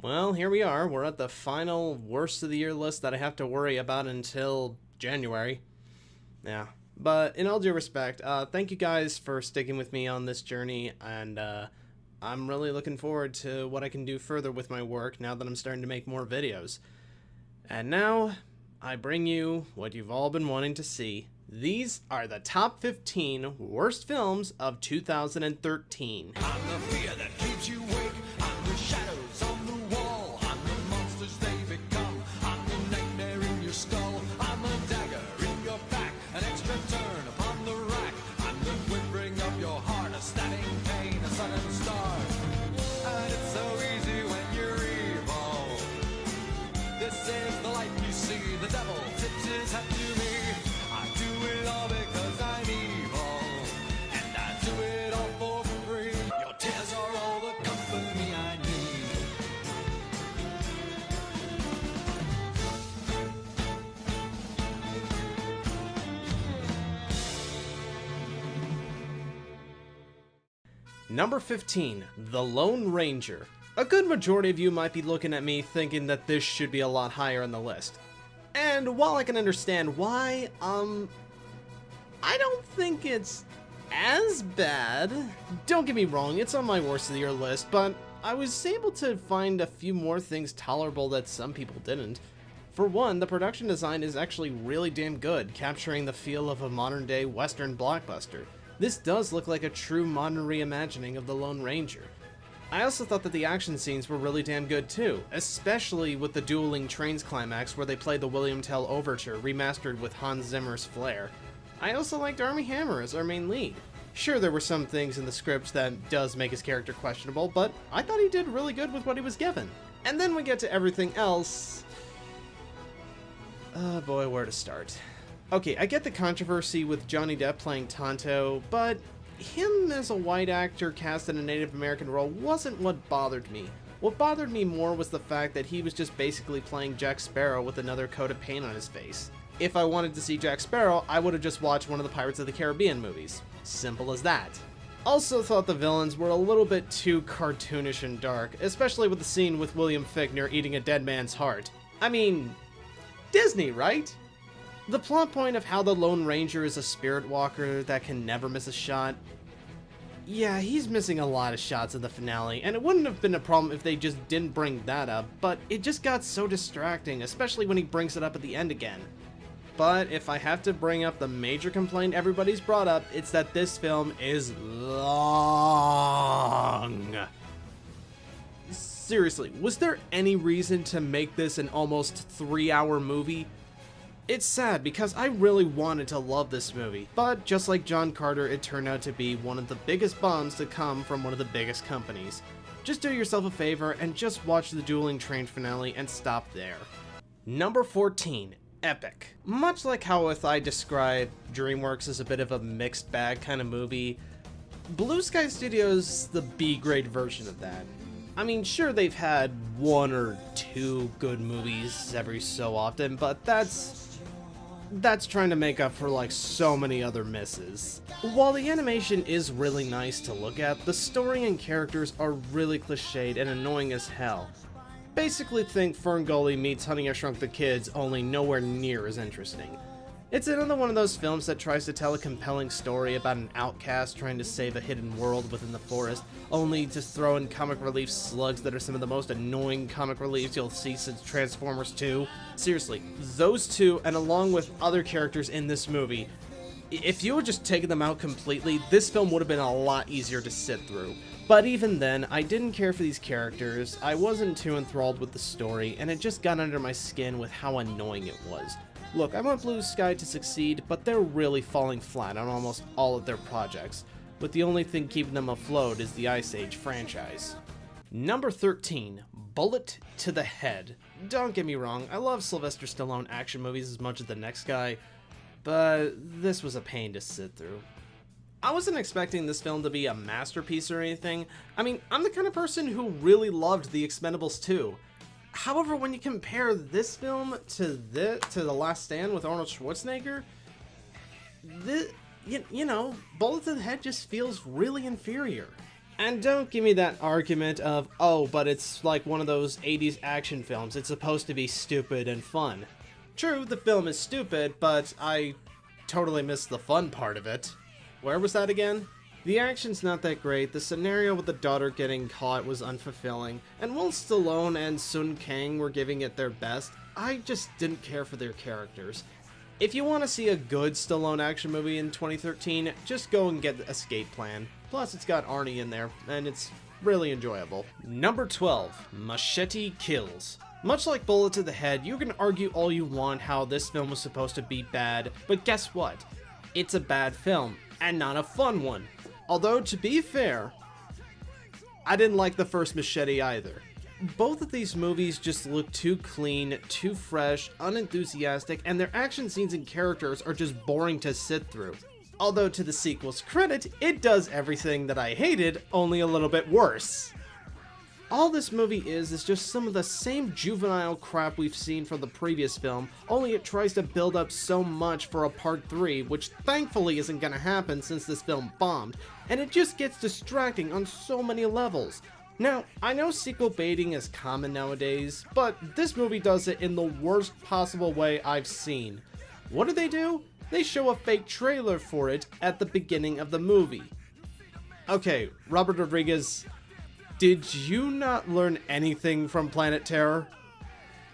Well, here we are. We're at the final worst of the year list that I have to worry about until January. Yeah. But in all due respect, thank you guys for sticking with me on this journey, and I'm really looking forward to what I can do further with my work now that I'm starting to make more videos. And now, I bring you what you've all been wanting to see. These are the top 15 worst films of 2013. I'm the fear that keeps you awake. I'm the shadows on the wall. I'm the monsters they become. I'm the nightmare in your skull. I'm a dagger in your back. An extra turn upon the rack. I'm the whimpering of your heart. A stabbing pain, a sudden start. And it's so easy when you're evil. This is the light you see. The devil tips his hat to me. I do it all because I'm evil. And I do it all for free. Your tears are all the company I need. Number 15, The Lone Ranger. A good majority of you might be looking at me thinking that this should be a lot higher on the list. And while I can understand why, I don't think it's as bad. Don't get me wrong, it's on my worst of the year list, but I was able to find a few more things tolerable that some people didn't. For one, the production design is actually really damn good, capturing the feel of a modern day Western blockbuster. This does look like a true modern reimagining of The Lone Ranger. I also thought that the action scenes were really damn good too, especially with the dueling trains climax where they played the William Tell Overture remastered with Hans Zimmer's flair. I also liked Armie Hammer as our main lead. Sure, there were some things in the script that does make his character questionable, but I thought he did really good with what he was given. And then we get to everything else. Oh boy, where to start? Okay, I get the controversy with Johnny Depp playing Tonto, but him as a white actor cast in a Native American role wasn't what bothered me. What bothered me more was the fact that he was just basically playing Jack Sparrow with another coat of paint on his face. If I wanted to see Jack Sparrow, I would have just watched one of the Pirates of the Caribbean movies. Simple as that. Also thought the villains were a little bit too cartoonish and dark, especially with the scene with William Fichtner eating a dead man's heart. I mean, Disney, right? The plot point of how the Lone Ranger is a spirit walker that can never miss a shot. Yeah, he's missing a lot of shots in the finale, and it wouldn't have been a problem if they just didn't bring that up, but it just got so distracting, especially when he brings it up at the end again. But if I have to bring up the major complaint everybody's brought up, it's that this film is long. Seriously, was there any reason to make this an almost 3-hour movie? It's sad because I really wanted to love this movie, but just like John Carter, it turned out to be one of the biggest bombs to come from one of the biggest companies. Just do yourself a favor and just watch the dueling train finale and stop there. Number 14, Epoch. Much like how I described DreamWorks as a bit of a mixed bag kind of movie, Blue Sky Studios' the B-grade version of that. I mean, sure, they've had 1 or 2 good movies every so often, but that's trying to make up for like so many other misses. While the animation is really nice to look at, the story and characters are really cliched and annoying as hell. Basically think Ferngully meets Honey, I Shrunk the Kids, only nowhere near as interesting. It's another one of those films that tries to tell a compelling story about an outcast trying to save a hidden world within the forest, only to throw in comic relief slugs that are some of the most annoying comic reliefs you'll see since Transformers 2. Seriously, those two, and along with other characters in this movie, if you had just taken them out completely, this film would have been a lot easier to sit through. But even then, I didn't care for these characters, I wasn't too enthralled with the story, and it just got under my skin with how annoying it was. Look, I want Blue Sky to succeed, but they're really falling flat on almost all of their projects, with the only thing keeping them afloat is the Ice Age franchise. Number 13, Bullet to the Head. Don't get me wrong, I love Sylvester Stallone action movies as much as the next guy, but this was a pain to sit through. I wasn't expecting this film to be a masterpiece or anything. I mean, I'm the kind of person who really loved The Expendables 2. However, when you compare this film to The Last Stand with Arnold Schwarzenegger, you know, Bullet to the Head just feels really inferior. And don't give me that argument of, oh, but it's like one of those 80s action films, it's supposed to be stupid and fun. True, the film is stupid, but I totally missed the fun part of it. Where was that again? The action's not that great, the scenario with the daughter getting caught was unfulfilling, and while Stallone and Sun Kang were giving it their best, I just didn't care for their characters. If you want to see a good Stallone action movie in 2013, just go and get Escape Plan. Plus, it's got Arnie in there, and it's really enjoyable. Number 12, Machete Kills. Much like Bullet to the Head, you can argue all you want how this film was supposed to be bad, but guess what? It's a bad film, and not a fun one. Although, to be fair, I didn't like the first Machete either. Both of these movies just look too clean, too fresh, unenthusiastic, and their action scenes and characters are just boring to sit through. Although to the sequel's credit, it does everything that I hated, only a little bit worse. All this movie is just some of the same juvenile crap we've seen from the previous film, only it tries to build up so much for a part 3, which thankfully isn't gonna happen since this film bombed, and it just gets distracting on so many levels. Now, I know sequel baiting is common nowadays, but this movie does it in the worst possible way I've seen. What do? They show a fake trailer for it at the beginning of the movie. Okay, Robert Rodriguez, did you not learn anything from Planet Terror?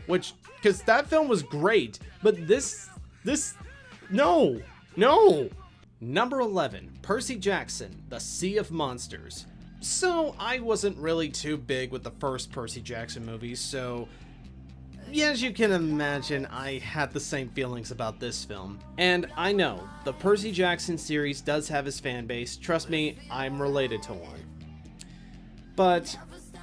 Because that film was great, but no. Number 11, Percy Jackson, The Sea of Monsters. So, I wasn't really too big with the first Percy Jackson movies, so yeah, as you can imagine, I had the same feelings about this film. And I know, the Percy Jackson series does have his fan base, trust me, I'm related to one. But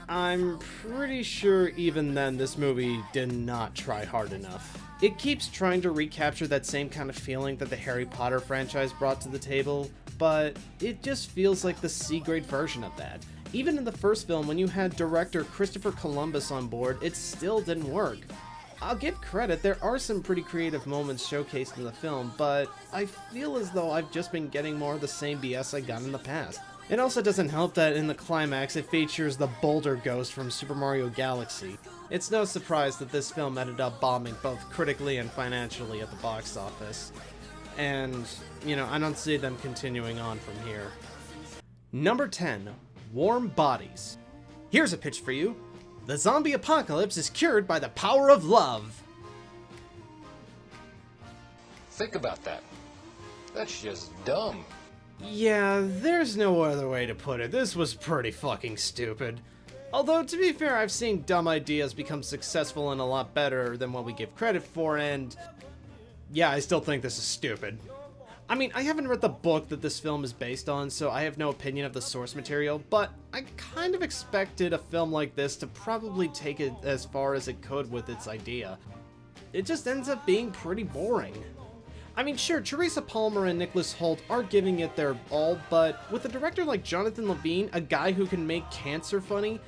I'm pretty sure even then this movie did not try hard enough. It keeps trying to recapture that same kind of feeling that the Harry Potter franchise brought to the table, but it just feels like the C-grade version of that. Even in the first film, when you had director Christopher Columbus on board, it still didn't work. I'll give credit, there are some pretty creative moments showcased in the film, but I feel as though I've just been getting more of the same BS I got in the past. It also doesn't help that in the climax it features the Boulder Ghost from Super Mario Galaxy. It's no surprise that this film ended up bombing both critically and financially at the box office. And, I don't see them continuing on from here. Number 10, Warm Bodies. Here's a pitch for you. The zombie apocalypse is cured by the power of love. Think about that. That's just dumb. Yeah, there's no other way to put it. This was pretty fucking stupid. Although, to be fair, I've seen dumb ideas become successful and a lot better than what we give credit for, and yeah, I still think this is stupid. I mean, I haven't read the book that this film is based on, so I have no opinion of the source material, but I kind of expected a film like this to probably take it as far as it could with its idea. It just ends up being pretty boring. I mean, sure, Teresa Palmer and Nicholas Hoult are giving it their all, but with a director like Jonathan Levine, a guy who can make cancer funny,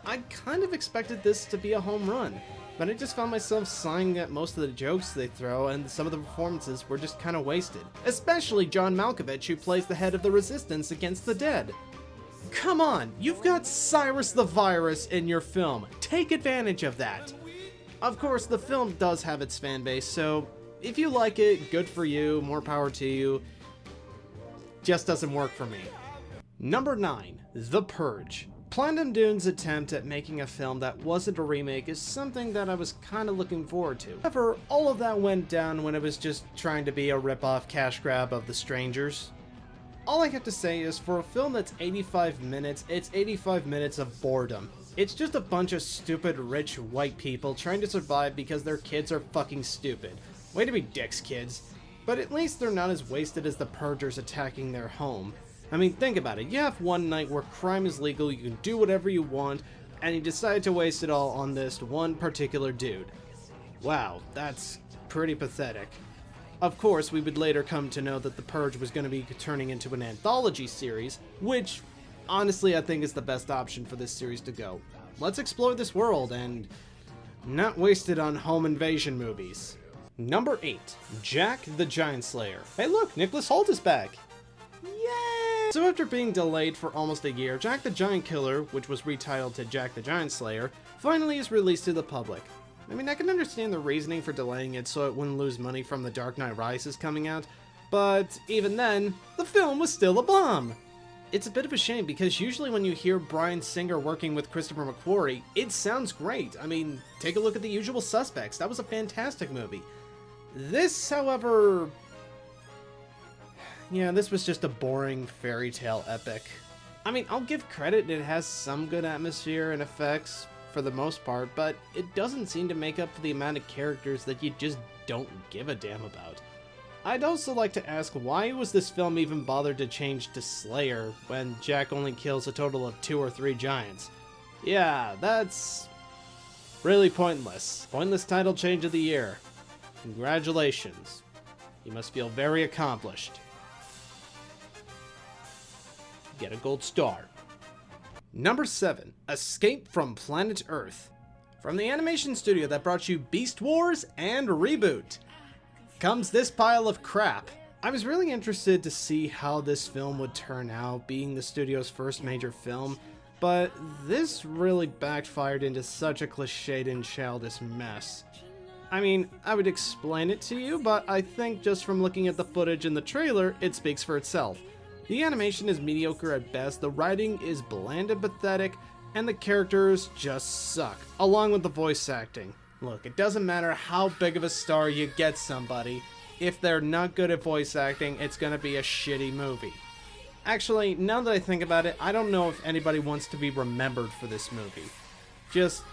I kind of expected this to be a home run. But I just found myself sighing at most of the jokes they throw, and some of the performances were just kind of wasted. Especially John Malkovich, who plays the head of the Resistance Against the Dead. Come on, you've got Cyrus the Virus in your film. Take advantage of that. Of course, the film does have its fan base, so if you like it, good for you, more power to you. Just doesn't work for me. Number 9, The Purge. Platinum Dune's attempt at making a film that wasn't a remake is something that I was kind of looking forward to. However, all of that went down when it was just trying to be a rip-off cash grab of The Strangers. All I have to say is, for a film that's 85 minutes, it's 85 minutes of boredom. It's just a bunch of stupid rich white people trying to survive because their kids are fucking stupid. Way to be dicks, kids. But at least they're not as wasted as the Purgers attacking their home. I mean, think about it. You have one night where crime is legal, you can do whatever you want, and you decide to waste it all on this one particular dude. Wow, that's pretty pathetic. Of course, we would later come to know that The Purge was going to be turning into an anthology series, which, honestly, I think is the best option for this series to go. Let's explore this world and not waste it on home invasion movies. Number 8, Jack the Giant Slayer. Hey look, Nicholas Hoult is back! Yay! So after being delayed for almost a year, Jack the Giant Killer, which was retitled to Jack the Giant Slayer, finally is released to the public. I mean, I can understand the reasoning for delaying it so it wouldn't lose money from The Dark Knight Rises coming out, but even then, the film was still a bomb! It's a bit of a shame because usually when you hear Bryan Singer working with Christopher McQuarrie, it sounds great. I mean, take a look at The Usual Suspects, that was a fantastic movie. This, however... yeah, this was just a boring fairy tale epic. I mean, I'll give credit, it has some good atmosphere and effects for the most part, but it doesn't seem to make up for the amount of characters that you just don't give a damn about. I'd also like to ask, why was this film even bothered to change to Slayer when Jack only kills a total of 2 or 3 giants? Yeah, that's really pointless. Pointless title change of the year. Congratulations. You must feel very accomplished. Get a gold star. Number 7. Escape from Planet Earth. From the animation studio that brought you Beast Wars and Reboot comes this pile of crap. I was really interested to see how this film would turn out, being the studio's first major film, but this really backfired into such a cliched and childish mess. I mean, I would explain it to you, but I think just from looking at the footage in the trailer, it speaks for itself. The animation is mediocre at best, the writing is bland and pathetic, and the characters just suck, along with the voice acting. Look, it doesn't matter how big of a star you get somebody, if they're not good at voice acting, it's gonna be a shitty movie. Actually, now that I think about it, I don't know if anybody wants to be remembered for this movie. Just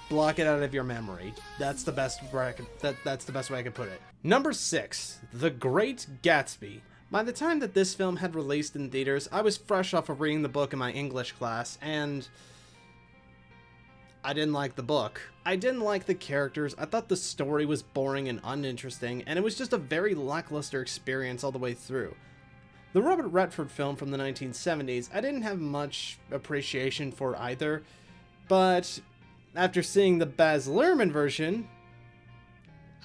block it out of your memory. That's the best way that's the best way I could put it. Number 6, The Great Gatsby. By the time that this film had released in theaters, I was fresh off of reading the book in my English class, and I didn't like the book. I didn't like the characters, I thought the story was boring and uninteresting, and it was just a very lackluster experience all the way through. The Robert Redford film from the 1970s, I didn't have much appreciation for either, but after seeing the Baz Luhrmann version,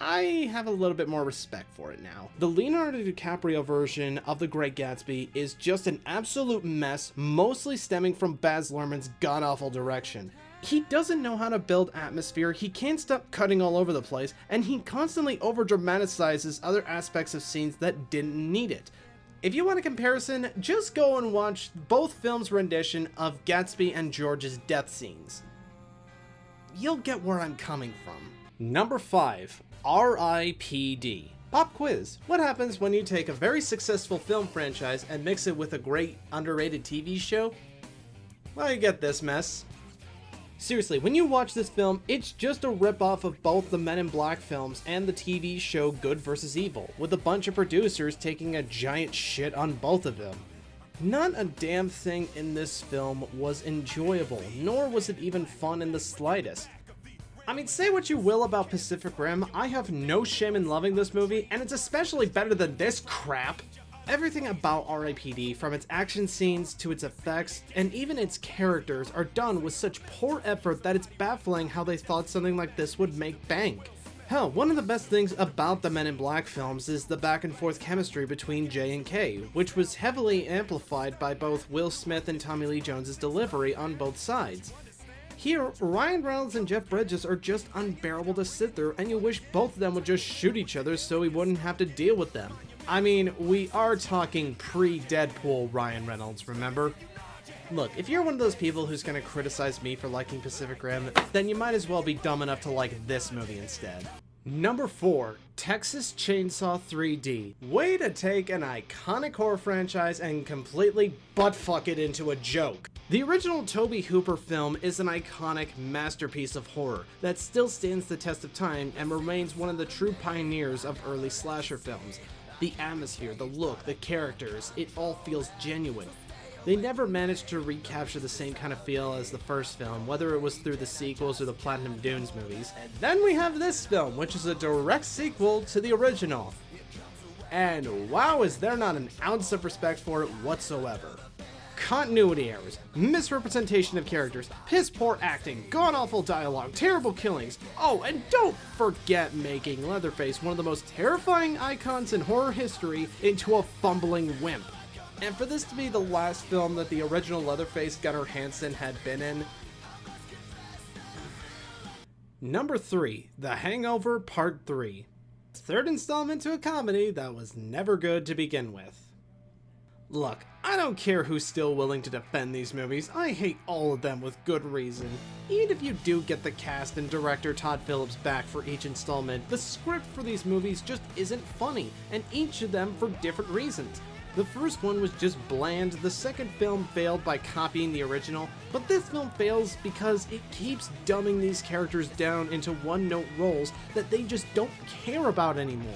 I have a little bit more respect for it now. The Leonardo DiCaprio version of The Great Gatsby is just an absolute mess, mostly stemming from Baz Luhrmann's god-awful direction. He doesn't know how to build atmosphere, he can't stop cutting all over the place, and he constantly over-dramatizes other aspects of scenes that didn't need it. If you want a comparison, just go and watch both films' rendition of Gatsby and George's death scenes. You'll get where I'm coming from. Number 5. R.I.P.D. Pop quiz. What happens when you take a very successful film franchise and mix it with a great underrated TV show? Well, you get this mess. Seriously, when you watch this film, it's just a ripoff of both the Men in Black films and the TV show Good vs. Evil, with a bunch of producers taking a giant shit on both of them. Not a damn thing in this film was enjoyable, nor was it even fun in the slightest. I mean, say what you will about Pacific Rim, I have no shame in loving this movie, and it's especially better than this crap. Everything about R.I.P.D., from its action scenes to its effects, and even its characters, are done with such poor effort that it's baffling how they thought something like this would make bank. Hell, one of the best things about the Men in Black films is the back and forth chemistry between J and K, which was heavily amplified by both Will Smith and Tommy Lee Jones' delivery on both sides. Here, Ryan Reynolds and Jeff Bridges are just unbearable to sit through, and you wish both of them would just shoot each other so we wouldn't have to deal with them. I mean, we are talking pre-Deadpool Ryan Reynolds, remember? Look, if you're one of those people who's gonna criticize me for liking Pacific Rim, then you might as well be dumb enough to like this movie instead. Number 4, Texas Chainsaw 3D. Way to take an iconic horror franchise and completely buttfuck it into a joke. The original Tobe Hooper film is an iconic masterpiece of horror that still stands the test of time and remains one of the true pioneers of early slasher films. The atmosphere, the look, the characters, it all feels genuine. They never managed to recapture the same kind of feel as the first film, whether it was through the sequels or the Platinum Dunes movies. And then we have this film, which is a direct sequel to the original. And wow, is there not an ounce of respect for it whatsoever. Continuity errors, misrepresentation of characters, piss poor acting, god-awful dialogue, terrible killings. Oh, and don't forget making Leatherface one of the most terrifying icons in horror history into a fumbling wimp. And for this to be the last film that the original Leatherface Gunnar Hansen had been in. Number 3, The Hangover Part 3. Third installment to a comedy that was never good to begin with. Look, I don't care who's still willing to defend these movies, I hate all of them with good reason. Even if you do get the cast and director Todd Phillips back for each installment, the script for these movies just isn't funny, and each of them for different reasons. The first one was just bland, the second film failed by copying the original, but this film fails because it keeps dumbing these characters down into one-note roles that they just don't care about anymore.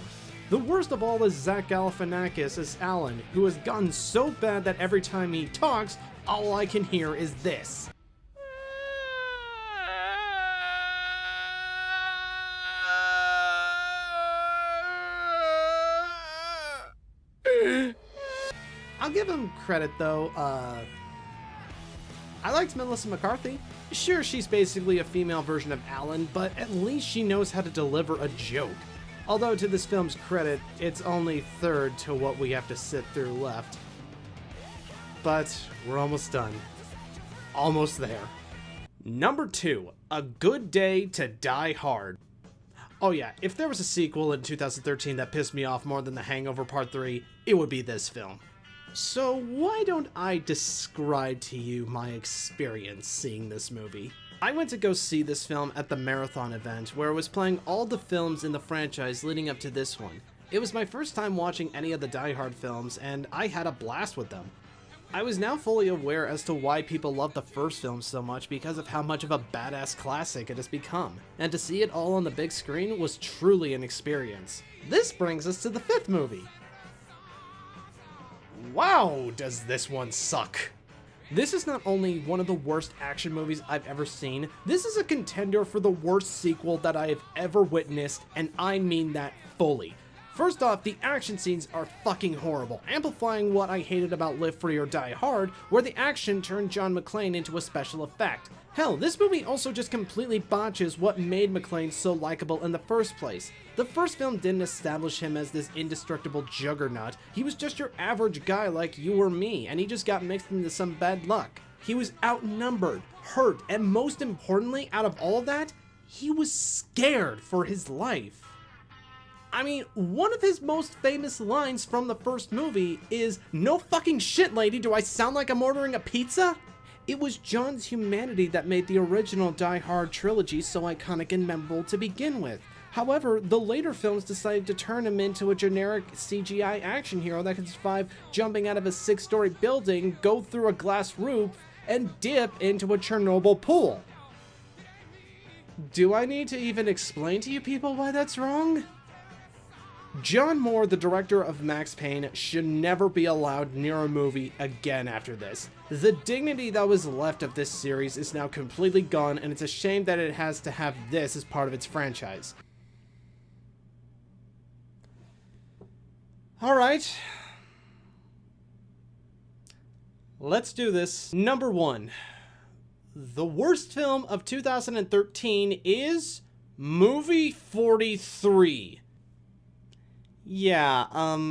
The worst of all is Zach Galifianakis as Alan, who has gotten so bad that every time he talks, all I can hear is this. I'll give him credit though, I liked Melissa McCarthy. Sure, she's basically a female version of Alan, but at least she knows how to deliver a joke. Although to this film's credit, it's only third to what we have to sit through left. But we're almost done. Almost there. Number 2, A Good Day to Die Hard. Oh yeah, if there was a sequel in 2013 that pissed me off more than The Hangover Part 3, it would be this film. So why don't I describe to you my experience seeing this movie? I went to go see this film at the Marathon event, where it was playing all the films in the franchise leading up to this one. It was my first time watching any of the Die Hard films, and I had a blast with them. I was now fully aware as to why people love the first film so much because of how much of a badass classic it has become, and to see it all on the big screen was truly an experience. This brings us to the 5th movie. Wow, does this one suck! This is not only one of the worst action movies I've ever seen, this is a contender for the worst sequel that I have ever witnessed, and I mean that fully. First off, the action scenes are fucking horrible, amplifying what I hated about Live Free or Die Hard, where the action turned John McClane into a special effect. Hell, this movie also just completely botches what made McClane so likable in the first place. The first film didn't establish him as this indestructible juggernaut, he was just your average guy like you or me, and he just got mixed into some bad luck. He was outnumbered, hurt, and most importantly, out of all of that, he was scared for his life. I mean, one of his most famous lines from the first movie is, "No fucking shit, lady, do I sound like I'm ordering a pizza?" It was John's humanity that made the original Die Hard trilogy so iconic and memorable to begin with. However, the later films decided to turn him into a generic CGI action hero that can survive jumping out of a 6-story building, go through a glass roof, and dip into a Chernobyl pool. Do I need to even explain to you people why that's wrong? John Moore, the director of Max Payne, should never be allowed near a movie again after this. The dignity that was left of this series is now completely gone, and it's a shame that it has to have this as part of its franchise. Alright. Let's do this. Number 1. The worst film of 2013 is Movie 43. Yeah,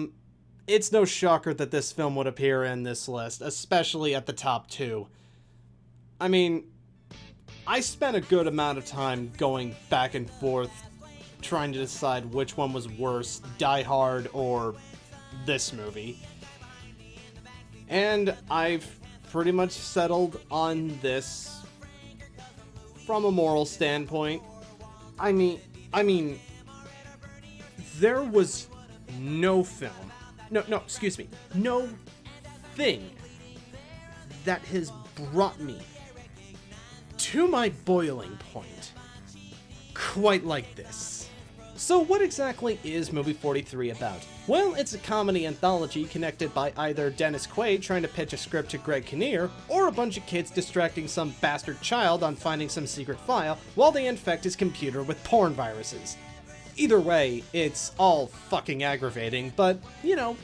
it's no shocker that this film would appear in this list, especially at the top 2. I mean, I spent a good amount of time going back and forth trying to decide which one was worse, Die Hard or this movie. And I've pretty much settled on this from a moral standpoint. I mean, there was no film, no thing that has brought me to my boiling point quite like this. So what exactly is Movie 43 about? Well, it's a comedy anthology connected by either Dennis Quaid trying to pitch a script to Greg Kinnear, or a bunch of kids distracting some bastard child on finding some secret file while they infect his computer with porn viruses. Either way, it's all fucking aggravating, but, you know,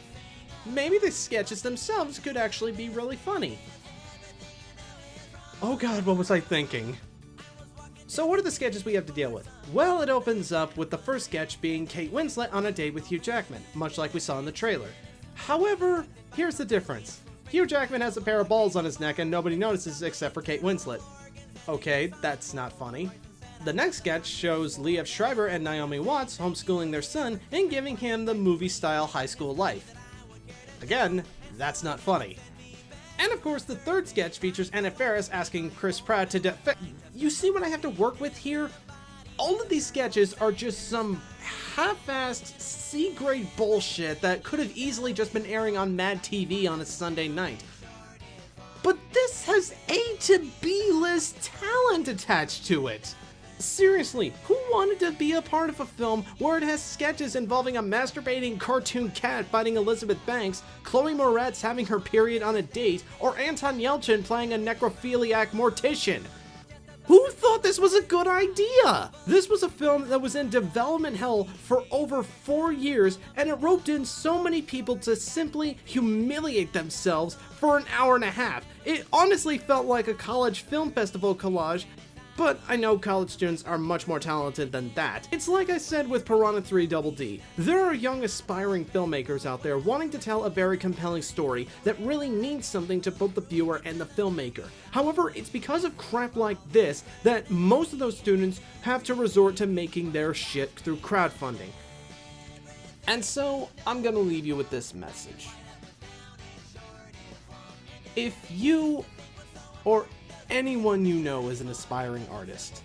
maybe the sketches themselves could actually be really funny. Oh god, what was I thinking? So what are the sketches we have to deal with? Well, it opens up with the first sketch being Kate Winslet on a date with Hugh Jackman, much like we saw in the trailer. However, here's the difference. Hugh Jackman has a pair of balls on his neck and nobody notices except for Kate Winslet. Okay, that's not funny. The next sketch shows Liev Schreiber and Naomi Watts homeschooling their son and giving him the movie-style high school life. Again, that's not funny. And of course, the third sketch features Anna Faris asking Chris Pratt to You see what I have to work with here? All of these sketches are just some half-assed C-grade bullshit that could have easily just been airing on Mad TV on a Sunday night. But this has A to B list talent attached to it. Seriously, who wanted to be a part of a film where it has sketches involving a masturbating cartoon cat fighting Elizabeth Banks, Chloe Moretz having her period on a date, or Anton Yelchin playing a necrophiliac mortician? Who thought this was a good idea? This was a film that was in development hell for over 4 years, and it roped in so many people to simply humiliate themselves for an hour and a half. It honestly felt like a college film festival collage, but I know college students are much more talented than that. It's like I said with Piranha 3 Double D. There are young aspiring filmmakers out there wanting to tell a very compelling story that really means something to both the viewer and the filmmaker. However, it's because of crap like this that most of those students have to resort to making their shit through crowdfunding. And so, I'm gonna leave you with this message. If you, or anyone you know is an aspiring artist,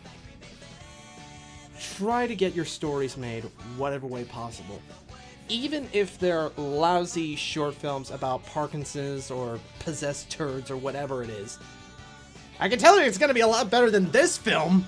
try to get your stories made whatever way possible. Even if they're lousy short films about Parkinson's or possessed turds or whatever it is. I can tell you it's gonna be a lot better than this film!